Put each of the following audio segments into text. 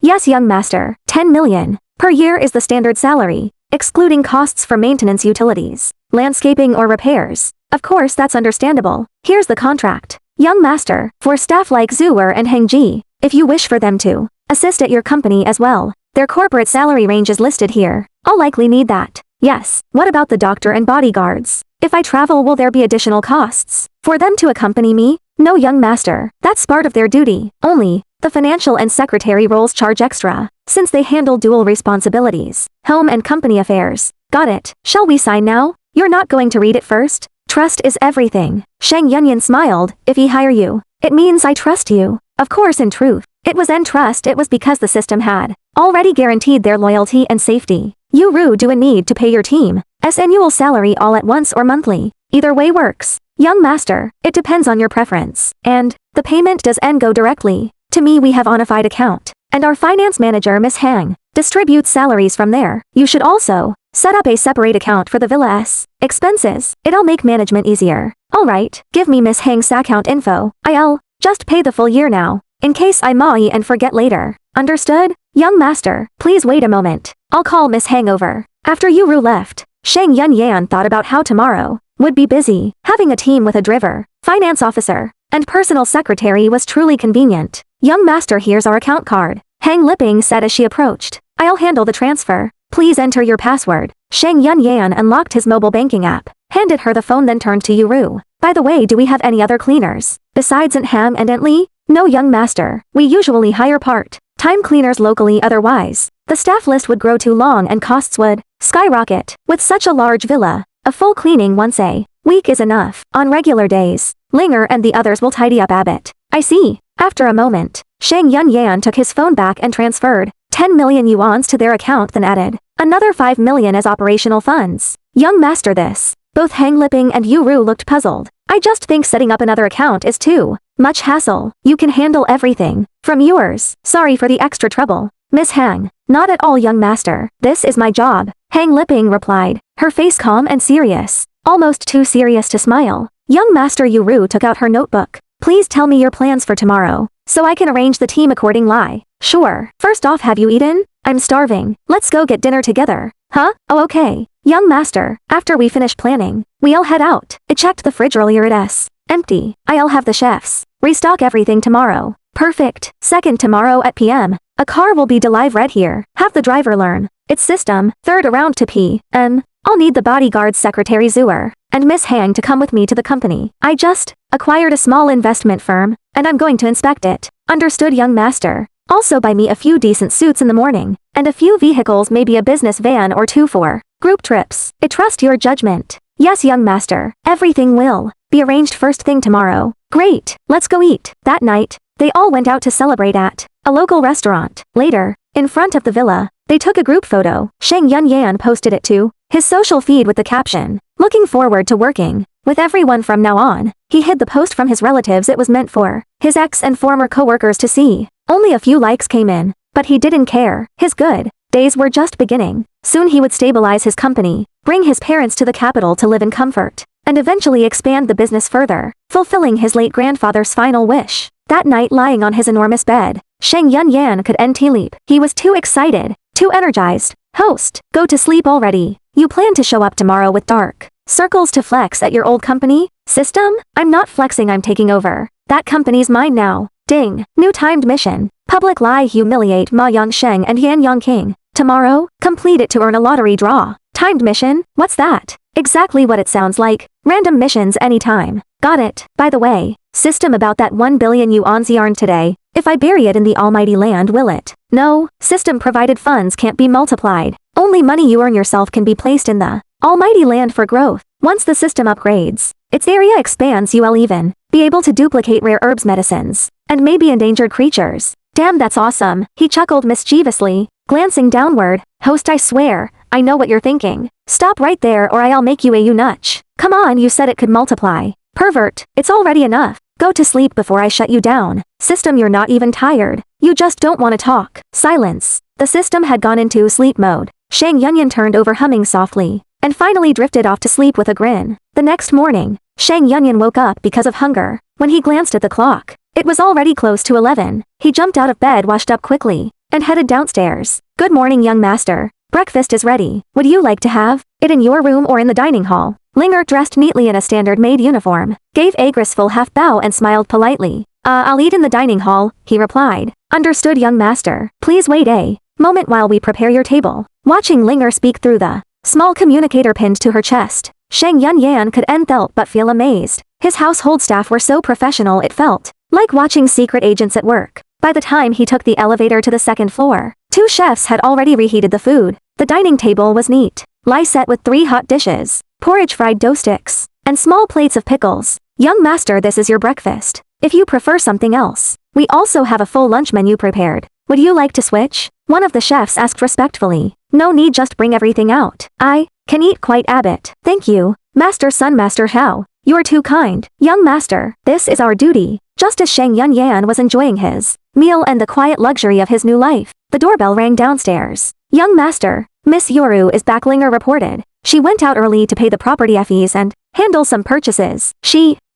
Yes, young master, 10 million per year is the standard salary, excluding costs for maintenance, utilities, landscaping or repairs. Of course, that's understandable. Here's the contract. Young master, for staff like Zuer and Hengji, if you wish for them to assist at your company as well, their corporate salary range is listed here. I'll likely need that. Yes, what about the doctor and bodyguards? If I travel, will there be additional costs for them to accompany me? No, young master, that's part of their duty. Only, the financial and secretary roles charge extra, since they handle dual responsibilities, home and company affairs. Got it. Shall we sign now? You're not going to read it first? Trust is everything. Shang Yunyan smiled. If he hire you, it means I trust you. Of course, in truth, it was trust. It was because the system had already guaranteed their loyalty and safety. You Ru do need to pay your team's annual salary all at once or monthly. Either way works. Young master, it depends on your preference. And, the payment does go directly to me. We have on-a-fide account, and our finance manager Miss Hang distributes salaries from there. You should also set up a separate account for the villa's expenses. It'll make management easier. Alright, give me Miss Hang's account info. I'll just pay the full year now, in case I maui and forget later. Understood? Young master, please wait a moment. I'll call Miss Hang over. After Yuru left, Shang Yunyan thought about how tomorrow would be busy. Having a team with a driver, finance officer, and personal secretary was truly convenient. Young master, here's our account card, Hang Liping said as she approached. I'll handle the transfer. Please enter your password. Shang Yunyan unlocked his mobile banking app, handed her the phone, then turned to Yuru. By the way, do we have any other cleaners besides Aunt Ham and Aunt Lee? No, young master. We usually hire part-time cleaners locally, otherwise the staff list would grow too long and costs would skyrocket. With such a large villa, a full cleaning once a week is enough. On regular days, Linger and the others will tidy up a bit. I see. After a moment, Shang Yunyan took his phone back and transferred 10 million yuans to their account, then added another 5 million as operational funds. Young master, this. Both Hang Liping and Yuru looked puzzled. I just think setting up another account is too much hassle. You can handle everything from yours. Sorry for the extra trouble, Miss Hang. Not at all, young master. This is my job, Hang Liping replied, her face calm and serious, almost too serious to smile. Young master, Yuru took out her notebook. Please tell me your plans for tomorrow, so I can arrange the team accordingly. Sure. First off, have you eaten? I'm starving. Let's go get dinner together. Huh? Oh, okay. Young master, after we finish planning, we'll head out. I checked the fridge earlier, it's empty. I'll have the chefs restock everything tomorrow. Perfect. Second, tomorrow at PM, a car will be delivered here. Have the driver learn its system. Third, around to PM, I'll need the bodyguard's secretary Zuer and Miss Hang to come with me to the company. I just acquired a small investment firm, and I'm going to inspect it. Understood, young master. Also buy me a few decent suits in the morning, and a few vehicles, maybe a business van or two for group trips. I trust your judgment. Yes, young master. Everything will be arranged first thing tomorrow. Great. Let's go eat. That night, they all went out to celebrate at a local restaurant. Later, in front of the villa, they took a group photo. Shang Yunyan posted it to his social feed with the caption, "Looking forward to working with everyone from now on." He hid the post from his relatives. It was meant for his ex and former co-workers to see. Only a few likes came in, but he didn't care. His good days were just beginning. Soon he would stabilize his company, bring his parents to the capital to live in comfort, and eventually expand the business further, fulfilling his late grandfather's final wish. That night, lying on his enormous bed, Shang Yunyan could end sleep. He was too excited, too energized. Host, go to sleep already. You plan to show up tomorrow with dark circles to flex at your old company? System? I'm not flexing, I'm taking over. That company's mine now. Ding. New timed mission. Public lie, humiliate Ma Yongsheng and Yan Yongking. Tomorrow, complete it to earn a lottery draw. Timed mission? What's that? Exactly what it sounds like. Random missions anytime. Got it. By the way, system, about that 1 billion yuan's yarn today. If I bury it in the almighty land, will it? No, system provided funds can't be multiplied. Only money you earn yourself can be placed in the almighty land for growth. Once the system upgrades, its area expands, you'll even be able to duplicate rare herbs, medicines, and maybe endangered creatures. Damn, that's awesome. He chuckled mischievously, glancing downward. Host, I swear, I know what you're thinking. Stop right there or I'll make you a nutch. Come on, you said it could multiply. Pervert, it's already enough. Go to sleep before I shut you down. System, you're not even tired. You just don't want to talk. Silence. The system had gone into sleep mode. Shang Yunyan turned over, humming softly, and finally drifted off to sleep with a grin. The next morning, Shang Yunyan woke up because of hunger. When he glanced at the clock, it was already close to 11. He jumped out of bed, washed up quickly, and headed downstairs. Good morning, young master. Breakfast is ready. Would you like to have it in your room or in the dining hall? Linger, dressed neatly in a standard maid uniform, gave a graceful half bow and smiled politely. I'll eat in the dining hall, he replied. Understood, young master. Please wait a moment while we prepare your table. Watching Linger speak through the small communicator pinned to her chest, Shang Yunyan could not help but feel amazed. His household staff were so professional it felt like watching secret agents at work. By the time he took the elevator to the second floor, 2 chefs had already reheated the food. The dining table was neat, set with 3 hot dishes, porridge, fried dough sticks, and small plates of pickles. Young master, this is your breakfast. If you prefer something else, we also have a full lunch menu prepared. Would you like to switch? One of the chefs asked respectfully. No need, just bring everything out. I can eat quite a bit. Thank you, Master Sun. Master Hao, you're too kind. Young master, this is our duty. Just as Shang Yunyan was enjoying his meal and the quiet luxury of his new life, the doorbell rang downstairs. Young master, Miss Yoru is back, Linger reported. She went out early to pay the property fees and handle some purchases.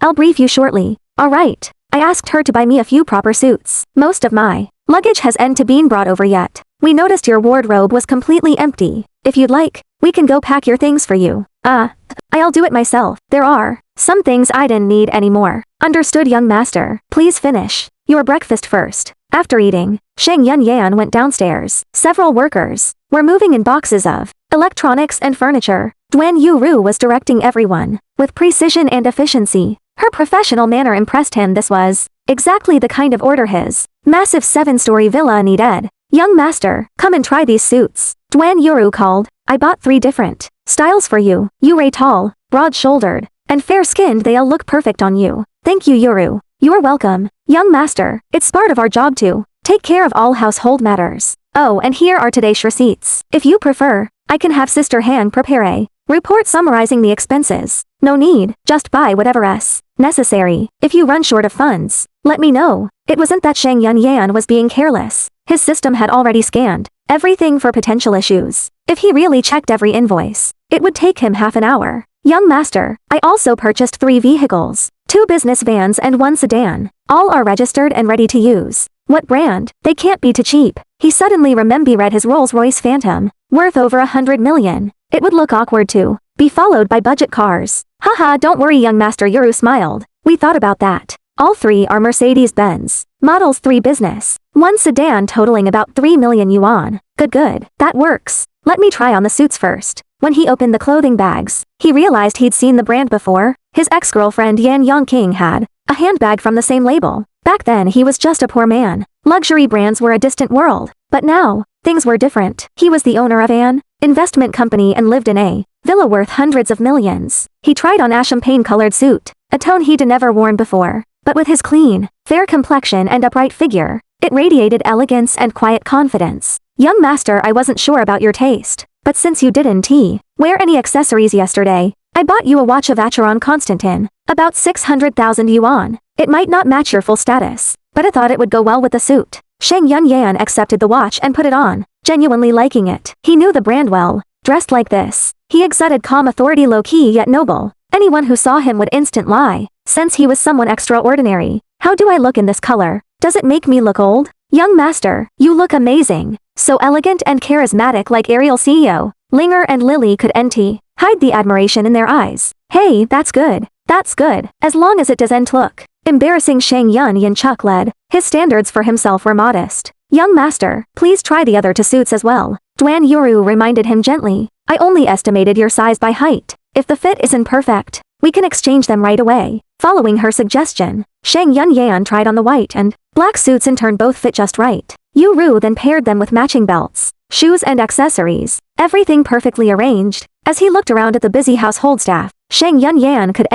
I'll brief you shortly. Alright. I asked her to buy me a few proper suits. Most of my luggage has to been brought over yet. We noticed your wardrobe was completely empty. If you'd like, we can go pack your things for you. I'll do it myself. There are some things I didn't need anymore. Understood, young master. Please finish your breakfast first. After eating, Shang Yunyan went downstairs. Several workers were moving in boxes of electronics and furniture. Duan Yuru was directing everyone with precision and efficiency. Her professional manner impressed him. This was exactly the kind of order his massive 7-story villa needed. Young master, come and try these suits. Duan Yuru called. I bought 3 different styles for you. You're tall, broad-shouldered, and fair-skinned. They'll look perfect on you. Thank you, Yuru. You're welcome. Young master, it's part of our job to take care of all household matters. Oh, and here are today's receipts. If you prefer, I can have Sister Hang prepare a report summarizing the expenses. No need, just buy whatever's necessary. If you run short of funds, let me know. It wasn't that Shang Yunyan was being careless. His system had already scanned everything for potential issues. If he really checked every invoice, it would take him half an hour. Young master, I also purchased 3 vehicles, 2 business vans and 1 sedan. All are registered and ready to use. What brand? They can't be too cheap. He suddenly read his Rolls-Royce Phantom, worth over 100 million. It would look awkward to be followed by budget cars. Haha, don't worry, young master. Yuru smiled. We thought about that. All 3 are Mercedes-Benz models, 3 business, 1 sedan totaling about 3 million yuan. Good. That works. Let me try on the suits first. When he opened the clothing bags, he realized he'd seen the brand before. His ex-girlfriend Yan Yongqing had a handbag from the same label. Back then he was just a poor man. Luxury brands were a distant world. But now, things were different. He was the owner of an investment company and lived in a villa worth hundreds of millions. He tried on a champagne-colored suit, a tone he'd never worn before. But with his clean, fair complexion and upright figure, it radiated elegance and quiet confidence. Young master, I wasn't sure about your taste, but since you didn't wear any accessories yesterday, I bought you a watch of Acheron Constantin, about 600,000 yuan. It might not match your full status, but I thought it would go well with the suit. Shang Yunyan accepted the watch and put it on, genuinely liking it. He knew the brand well. Dressed like this, he exuded calm authority, low-key yet noble. Anyone who saw him would instantly sense he was someone extraordinary. How do I look in this color? Does it make me look old? Young master, you look amazing. So elegant and charismatic, like Ariel CEO. Linger and Lily could hide the admiration in their eyes. Hey, that's good. That's good. As long as it doesn't look embarrassing. Shang Yunyan chuckled. His standards for himself were modest. Young master, please try the other 2 suits as well. Duan Yuru reminded him gently. I only estimated your size by height. If the fit isn't perfect, we can exchange them right away. Following her suggestion, Shang Yunyan tried on the white and black suits in turn. Both fit just right. Yuru then paired them with matching belts, shoes and accessories, everything perfectly arranged. As he looked around at the busy household staff, Shang Yunyan could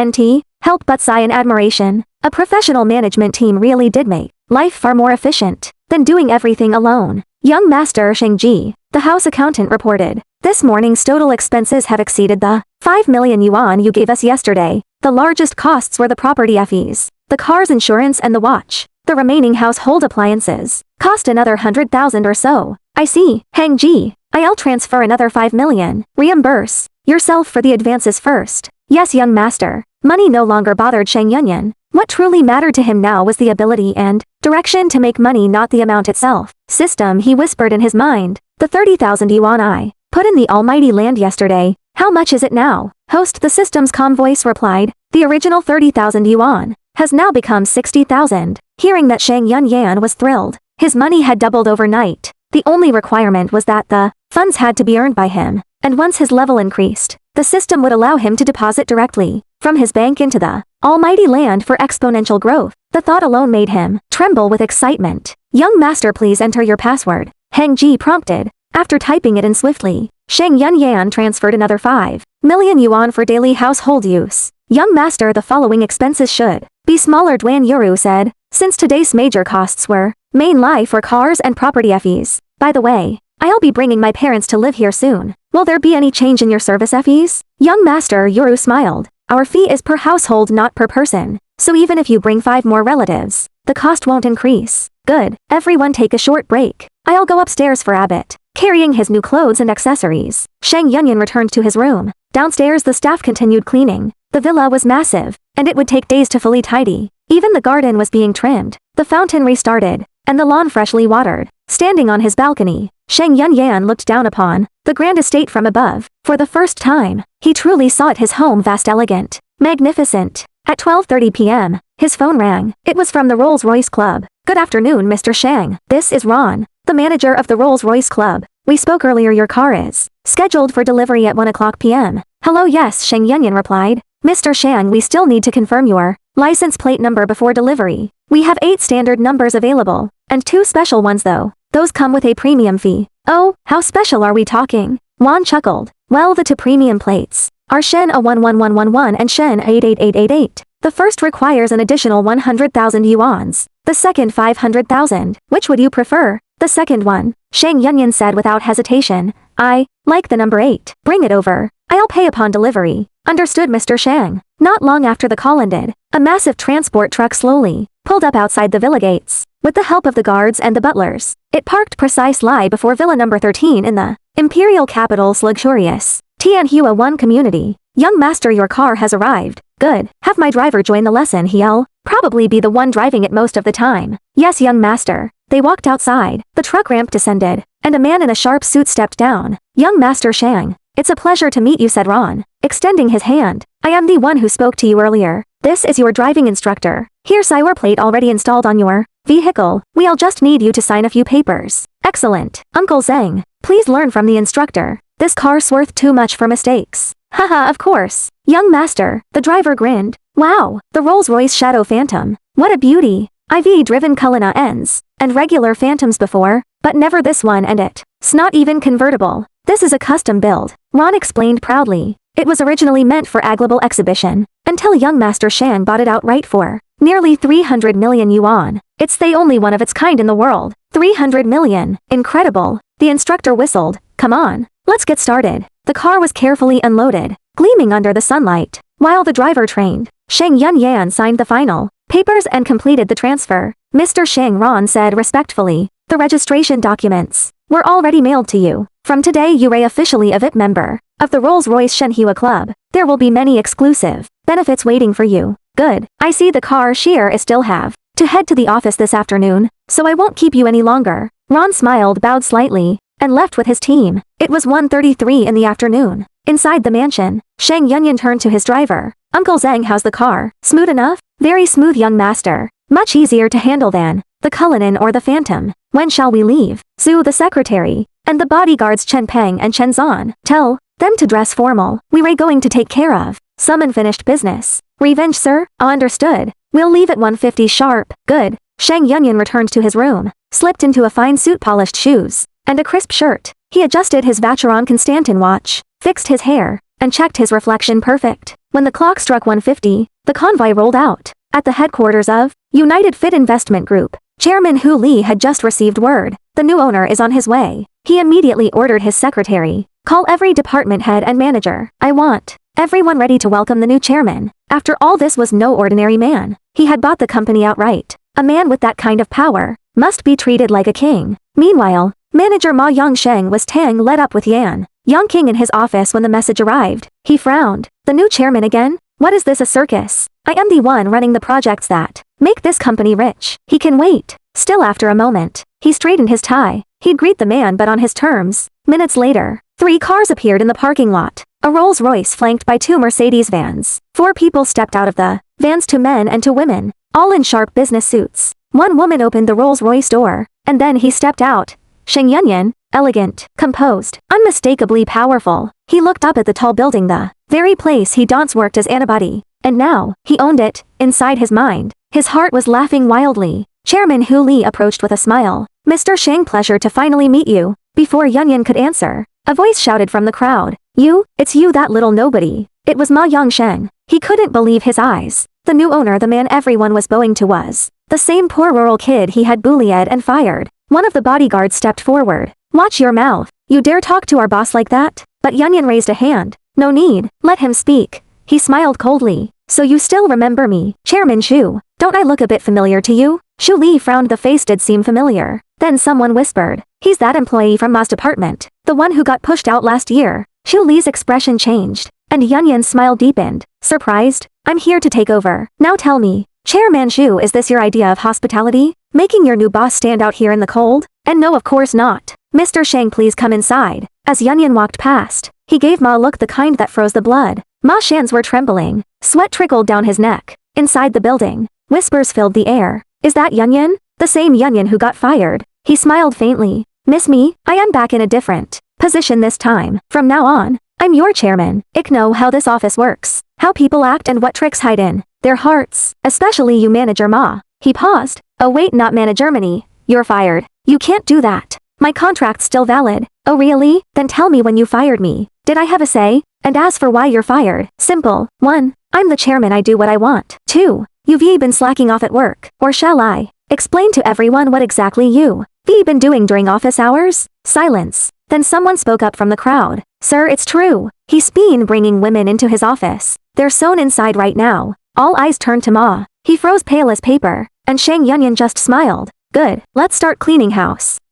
help but sigh in admiration. A professional management team really did make life far more efficient than doing everything alone. Young master Shang Ji, the house accountant reported, this morning's total expenses have exceeded the 5 million yuan you gave us yesterday. The largest costs were the property fees, the car's insurance and the watch. The remaining household appliances cost another 100,000 or so. I see. Hang Ji, I'll transfer another 5 million. Reimburse yourself for the advances first. Yes, young master. Money no longer bothered Shang Yunyan. What truly mattered to him now was the ability and direction to make money, not the amount itself. System, he whispered in his mind. The 30,000 yuan I put in the almighty land yesterday. How much is it now? Host, the system's calm voice replied. The original 30,000 yuan has now become 60,000. Hearing that, Shang Yunyan was thrilled. His money had doubled overnight. The only requirement was that the funds had to be earned by him, and once his level increased, the system would allow him to deposit directly from his bank into the almighty land for exponential growth. The thought alone made him tremble with excitement. Young master, please enter your password. Heng Ji prompted. After typing it in swiftly, Shang Yunyan transferred another 5 million yuan for daily household use. Young master, the following expenses should be smaller, Duan Yuru said, since today's major costs were mainly for cars and property fees. By the way, I'll be bringing my parents to live here soon. Will there be any change in your service fees? Young master, Yuru smiled. Our fee is per household, not per person. So even if you bring 5 more relatives, the cost won't increase. Good. Everyone take a short break. I'll go upstairs for a bit. Carrying his new clothes and accessories, Shang Yunyan returned to his room. Downstairs, the staff continued cleaning. The villa was massive, and it would take days to fully tidy. Even the garden was being trimmed. The fountain restarted, and the lawn freshly watered. Standing on his balcony, Shang Yunyan looked down upon the grand estate from above. For the first time, he truly saw it, his home vast, elegant, magnificent. At 12:30 p.m., his phone rang. It was from the Rolls-Royce Club. Good afternoon, Mr. Shang. This is Ron, the manager of the Rolls-Royce Club. We spoke earlier. Your car is scheduled for delivery at 1 o'clock p.m. Hello, yes, Shang Yunyan replied. Mr. Shang, we still need to confirm your license plate number before delivery. We have 8 standard numbers available, and 2 special ones though. Those come with a premium fee. Oh, how special are we talking? Wan chuckled. Well, the 2 premium plates are Shen A11111 and Shen A88888. The first requires an additional 100,000 yuans. The second 500,000. Which would you prefer? The second one, Shang Yunyan said without hesitation. I like the number 8. Bring it over. I'll pay upon delivery. Understood, Mr. Shang. Not long after the call ended, a massive transport truck slowly pulled up outside the villa gates. With the help of the guards and the butlers, it parked precisely before villa number 13 in the imperial capital's luxurious Tianhua 1 community. Young master, your car has arrived. Good. Have my driver join the lesson. He'll probably be the one driving it most of the time. Yes, young master. They walked outside. The truck ramp descended, and a man in a sharp suit stepped down. Young Master Shang, it's a pleasure to meet you, said Ron, extending his hand. I am the one who spoke to you earlier. This is your driving instructor. Here's your plate already installed on your vehicle. We'll just need you to sign a few papers. Excellent. Uncle Zhang, please learn from the instructor. This car's worth too much for mistakes. Haha, of course. Young master, the driver grinned. Wow, the Rolls-Royce Shadow Phantom. What a beauty. I've driven Cullinan N's and regular Phantoms before, but never this one, and it's not even convertible. This is a custom build, Ron explained proudly. It was originally meant for a global exhibition, until young Master Shang bought it outright for nearly 300 million yuan. It's the only one of its kind in the world. 300 million. Incredible. The instructor whistled. Come on, let's get started. The car was carefully unloaded, gleaming under the sunlight, while the driver trained. Shang Yunyan signed the final papers and completed the transfer. Mr. Shang, Ron said respectfully, the registration documents were already mailed to you. From today you are officially a VIP member of the Rolls-Royce Shenhua Club. There will be many exclusive benefits waiting for you. Good. I see the car share is still have to head to the office this afternoon, so I won't keep you any longer. Ron smiled, bowed slightly, and left with his team. It was 1:33 in the afternoon. Inside the mansion, Shang Yunyan turned to his driver. Uncle Zhang, how's the car? Smooth enough? Very smooth, young master. Much easier to handle than the Cullinan or the Phantom. When shall we leave? Zhu, the secretary, and the bodyguards Chen Peng and Chen Zan. Tell them to dress formal. We were going to take care of some unfinished business. Revenge, sir? Understood. We'll leave at 1:50 sharp. Good. Shang Yunyan returned to his room, slipped into a fine suit, polished shoes, and a crisp shirt. He adjusted his Vacheron Constantin watch, fixed his hair, and checked his reflection. Perfect. When the clock struck 1:50, the convoy rolled out. At the headquarters of United Fit Investment Group, Chairman Hu Li had just received word. The new owner is on his way. He immediately ordered his secretary, call every department head and manager. I want everyone ready to welcome the new chairman. After all, this was no ordinary man. He had bought the company outright. A man with that kind of power must be treated like a king. Meanwhile, manager Ma Yongsheng was Tang led up with Yan Yongqing in his office when the message arrived. He frowned. The new chairman again? What is this, a circus? I am the one running the projects that make this company rich. He can wait. Still after a moment, he straightened his tie. He'd greet the man but on his terms. Minutes later, 3 cars appeared in the parking lot. A Rolls-Royce flanked by 2 Mercedes vans. 4 people stepped out of the vans, 2 men and 2 women, all in sharp business suits. One woman opened the Rolls-Royce door, and then he stepped out. Shang Yunyan, elegant, composed, unmistakably powerful. He looked up at the tall building, the very place he once worked as antibody. And now, he owned it, inside his mind. His heart was laughing wildly. Chairman Hu Li approached with a smile. Mr. Shang, pleasure to finally meet you. Before Yunyan could answer, a voice shouted from the crowd. You, it's you, that little nobody. It was Ma Yongshen. He couldn't believe his eyes. The new owner, the man everyone was bowing to, was the same poor rural kid he had bullied and fired. One of the bodyguards stepped forward. Watch your mouth. You dare talk to our boss like that? But Yunyan raised a hand. No need, let him speak. He smiled coldly. So you still remember me, Chairman Shu? Don't I look a bit familiar to you? Shu Li frowned. The face did seem familiar. Then someone whispered. He's that employee from Ma's department. The one who got pushed out last year. Shu Li's expression changed, and Yunyan's smile deepened. Surprised? I'm here to take over. Now tell me, Chairman Shu, is this your idea of hospitality? Making your new boss stand out here in the cold? And no, of course not. Mr. Shang, please come inside. As Yunyan walked past, he gave Ma a look, the kind that froze the blood. Ma's hands were trembling. Sweat trickled down his neck. Inside the building, whispers filled the air. Is that Yunyan? The same Yunyan who got fired? He smiled faintly. Miss me? I am back in a different position this time. From now on, I'm your chairman. I know how this office works. How people act and what tricks hide in their hearts. Especially you, Manager Ma. He paused. Oh wait, not Manager Germany. You're fired. You can't do that. My contract's still valid. Oh really? Then tell me when you fired me. Did I have a say? And as for why you're fired, simple. 1. I'm the chairman, I do what I want. 2. You've been slacking off at work. Or shall I explain to everyone what exactly you've been doing during office hours? Silence. Then someone spoke up from the crowd. Sir, it's true. He's been bringing women into his office. They're sewn inside right now. All eyes turned to Ma. He froze pale as paper, and Shang Yunyan just smiled. Good, let's start cleaning house.